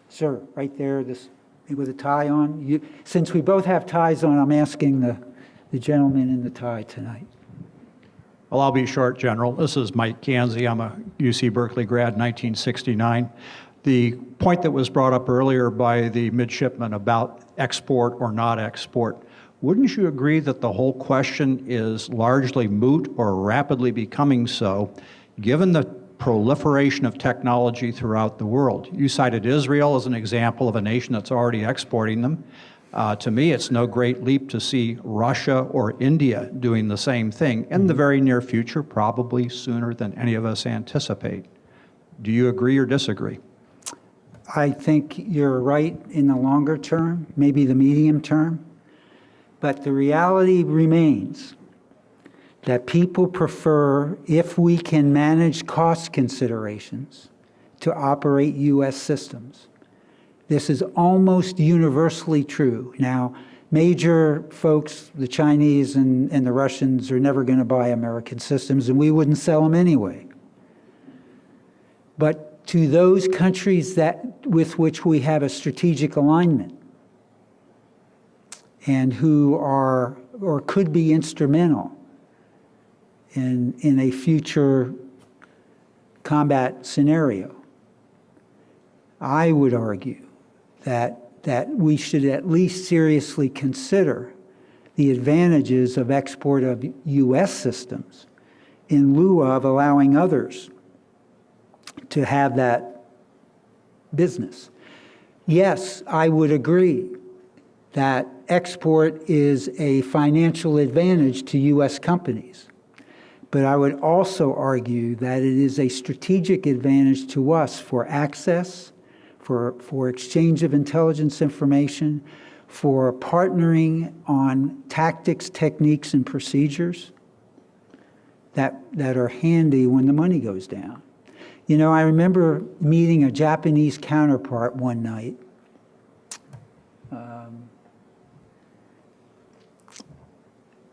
Sir, right there, this with a tie on. Since we both have ties on, I'm asking the gentleman in the tie tonight. Well, I'll be short, General. This is Mike Kanzi. I'm a UC Berkeley grad, 1969. The point that was brought up earlier by the midshipman about export or not export, wouldn't you agree that the whole question is largely moot or rapidly becoming so, given the proliferation of technology throughout the world? You cited Israel as an example of a nation that's already exporting them. To me, it's no great leap to see Russia or India doing the same thing in the very near future, probably sooner than any of us anticipate. Do you agree or disagree? I think you're right in the longer term, maybe the medium term, but the reality remains that people prefer, if we can manage cost considerations, to operate U.S. systems. This is almost universally true. Now, major folks, the Chinese and the Russians, are never going to buy American systems, and we wouldn't sell them anyway. But to those countries with which we have a strategic alignment and who are or could be instrumental in a future combat scenario, I would argue that we should at least seriously consider the advantages of export of U.S. systems in lieu of allowing others to have that business. Yes, I would agree that export is a financial advantage to U.S. companies. But I would also argue that it is a strategic advantage to us for access, for exchange of intelligence information, for partnering on tactics, techniques, and procedures that are handy when the money goes down. I remember meeting a Japanese counterpart one night.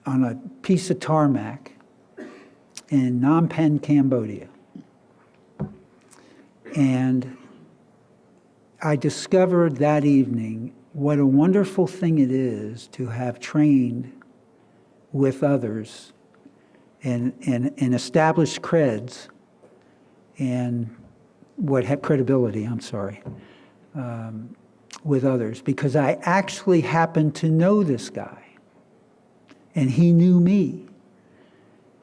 On a piece of tarmac in Phnom Penh, Cambodia. And I discovered that evening what a wonderful thing it is to have trained with others and established creds and credibility, with others, because I actually happened to know this guy and he knew me.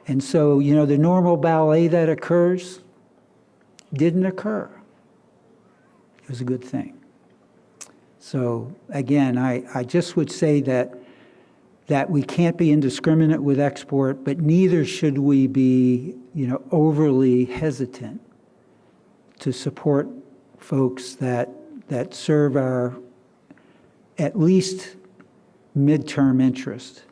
And so, the normal ballet that occurs didn't occur. It was a good thing. So again, I just would say that we can't be indiscriminate with export, but neither should we be, overly hesitant to support folks that serve our at least midterm interest.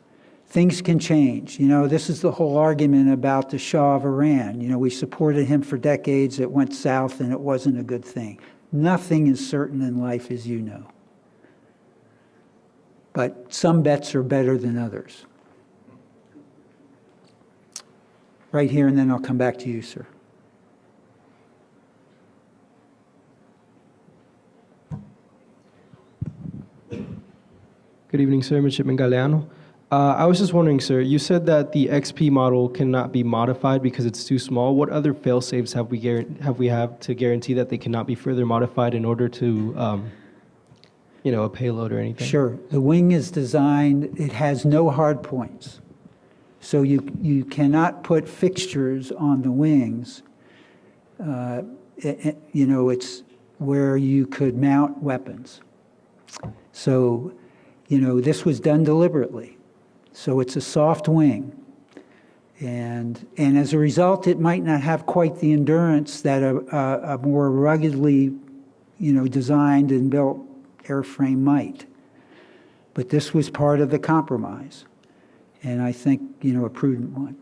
Things can change. This is the whole argument about the Shah of Iran. We supported him for decades. It went south, and it wasn't a good thing. Nothing is certain in life, as you know. But some bets are better than others. Right here, and then I'll come back to you, sir. Good evening, sir. Midshipman Galeano. I was just wondering, sir, you said that the XP model cannot be modified because it's too small. What other fail-safes have we to guarantee that they cannot be further modified in order to, a payload or anything? Sure. The wing is designed, it has no hard points. So you cannot put fixtures on the wings. It's where you could mount weapons. So, this was done deliberately. So it's a soft wing. And as a result, it might not have quite the endurance that a more ruggedly, designed and built airframe might. But this was part of the compromise. And I think, a prudent one.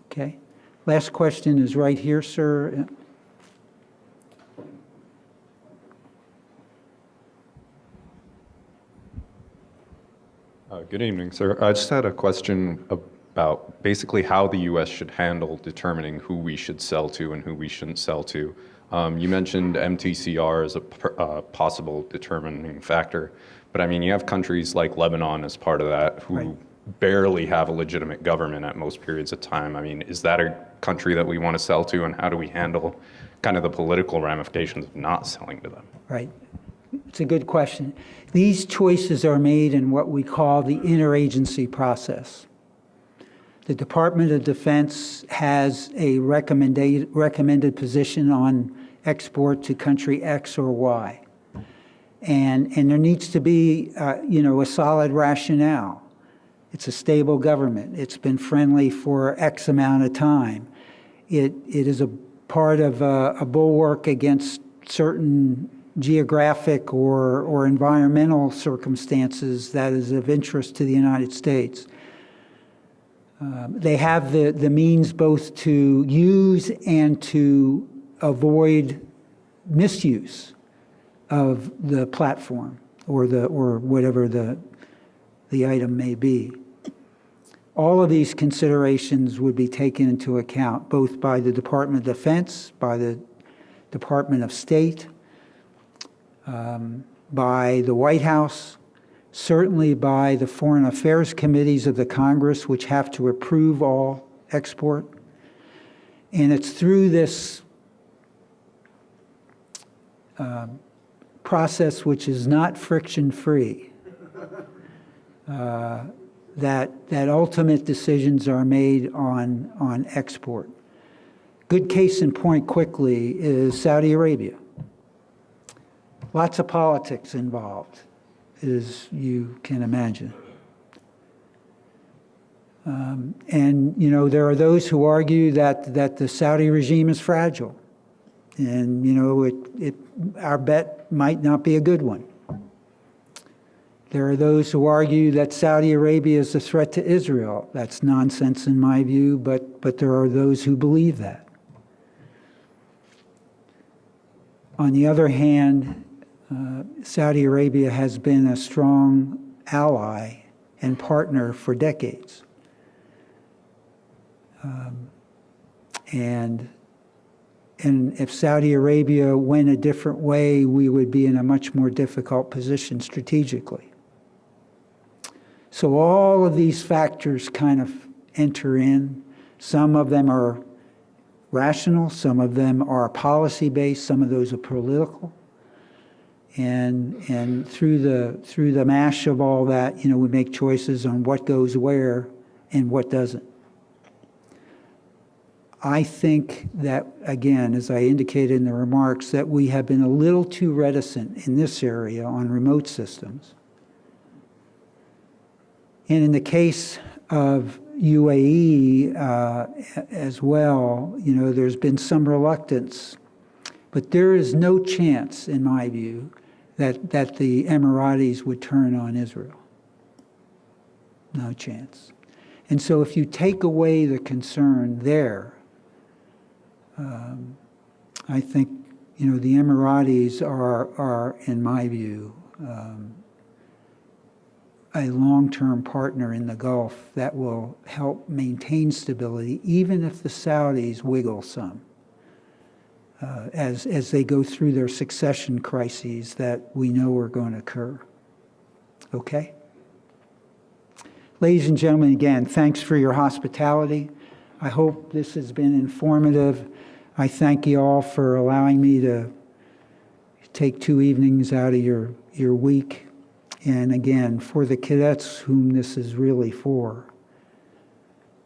Okay? Last question is right here, sir. Good evening, sir. I just had a question about basically how the U.S. should handle determining who we should sell to and who we shouldn't sell to. You mentioned MTCR as a possible determining factor, but I mean, you have countries like Lebanon as part of that who Right. barely have a legitimate government at most periods of time. I mean, is that a country that we want to sell to, and how do we handle kind of the political ramifications of not selling to them? Right. It's a good question. These choices are made in what we call the interagency process. The Department of Defense has a recommended position on export to country X or Y. And there needs to be, a solid rationale. It's a stable government. It's been friendly for X amount of time. It is a part of a bulwark against certain geographic or environmental circumstances that is of interest to the United States. They have the means both to use and to avoid misuse of the platform or whatever the item may be. All of these considerations would be taken into account both by the Department of Defense, by the Department of State, by the White House, certainly by the Foreign Affairs Committees of the Congress, which have to approve all export. And it's through this process, which is not friction-free, that ultimate decisions are made on export. Good case in point quickly is Saudi Arabia. Lots of politics involved, as you can imagine. And, there are those who argue that the Saudi regime is fragile. And, our bet might not be a good one. There are those who argue that Saudi Arabia is a threat to Israel. That's nonsense in my view, but there are those who believe that. On the other hand, Saudi Arabia has been a strong ally and partner for decades. And if Saudi Arabia went a different way, we would be in a much more difficult position strategically. So all of these factors kind of enter in. Some of them are rational, some of them are policy-based, some of those are political. And through the mash of all that, we make choices on what goes where and what doesn't. I think that, again, as I indicated in the remarks, that we have been a little too reticent in this area on remote systems. And in the case of UAE as well, there's been some reluctance. But there is no chance, in my view, that the Emiratis would turn on Israel. No chance. And so if you take away the concern there, I think, the Emiratis are, in my view, a long-term partner in the Gulf that will help maintain stability, even if the Saudis wiggle some, as they go through their succession crises that we know are going to occur. Okay? Ladies and gentlemen, again, thanks for your hospitality. I hope this has been informative. I thank you all for allowing me to take 2 evenings out of your week. And again, for the cadets whom this is really for,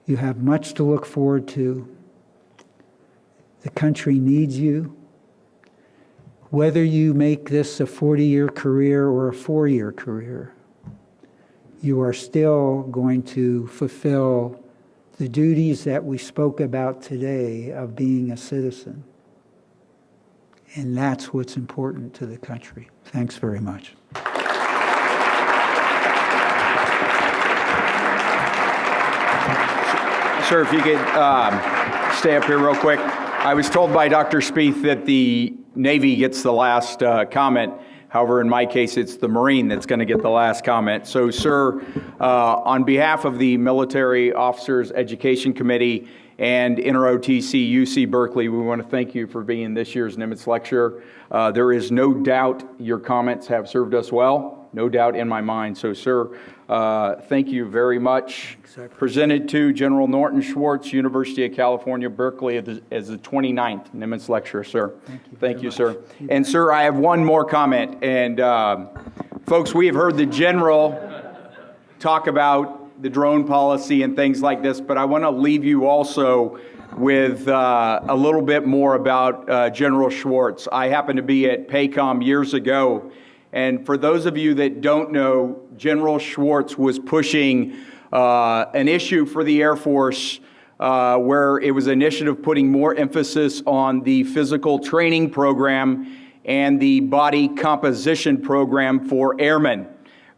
you have much to look forward to. The country needs you. Whether you make this a 40-year career or a 4-year career, you are still going to fulfill the duties that we spoke about today of being a citizen. And that's what's important to the country. Thanks very much. Sir, if you could stay up here real quick. I was told by Dr. Spieth that the Navy gets the last comment. However, in my case, it's the Marine that's going to get the last comment. So, sir, on behalf of the Military Officers Education Committee and InterOTC UC Berkeley, we want to thank you for being this year's Nimitz Lecturer. There is no doubt your comments have served us well, no doubt in my mind. So, sir, thank you very much. Presented to General Norton Schwartz, University of California, Berkeley, as the 29th Nimitz Lecturer, sir. Thank you, sir. And, sir, I have one more comment. And, folks, we have heard the General talk about the drone policy and things like this, but I want to leave you also with a little bit more about General Schwartz. I happened to be at PACOM years ago, and for those of you that don't know, General Schwartz was pushing an issue for the Air Force where it was an initiative putting more emphasis on the physical training program and the body composition program for airmen.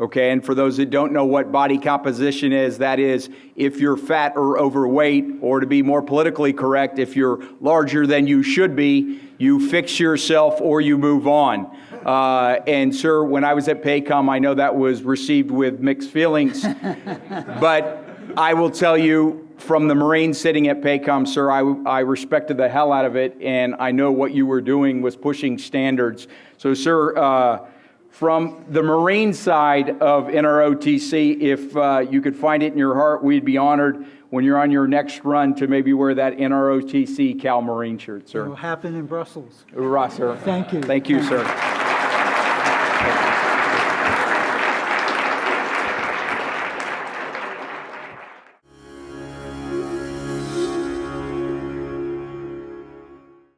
Okay, and for those that don't know what body composition is, that is if you're fat or overweight, or to be more politically correct, if you're larger than you should be, you fix yourself or you move on. And sir, when I was at PACOM, I know that was received with mixed feelings, but I will tell you from the Marines sitting at PACOM, sir, I respected the hell out of it, and I know what you were doing was pushing standards. So sir, from the Marine side of NROTC, if you could find it in your heart, we'd be honored when you're on your next run to maybe wear that NROTC Cal Marine shirt, sir. It will happen in Brussels. Hoorah, sir. Thank you. Thank you, sir.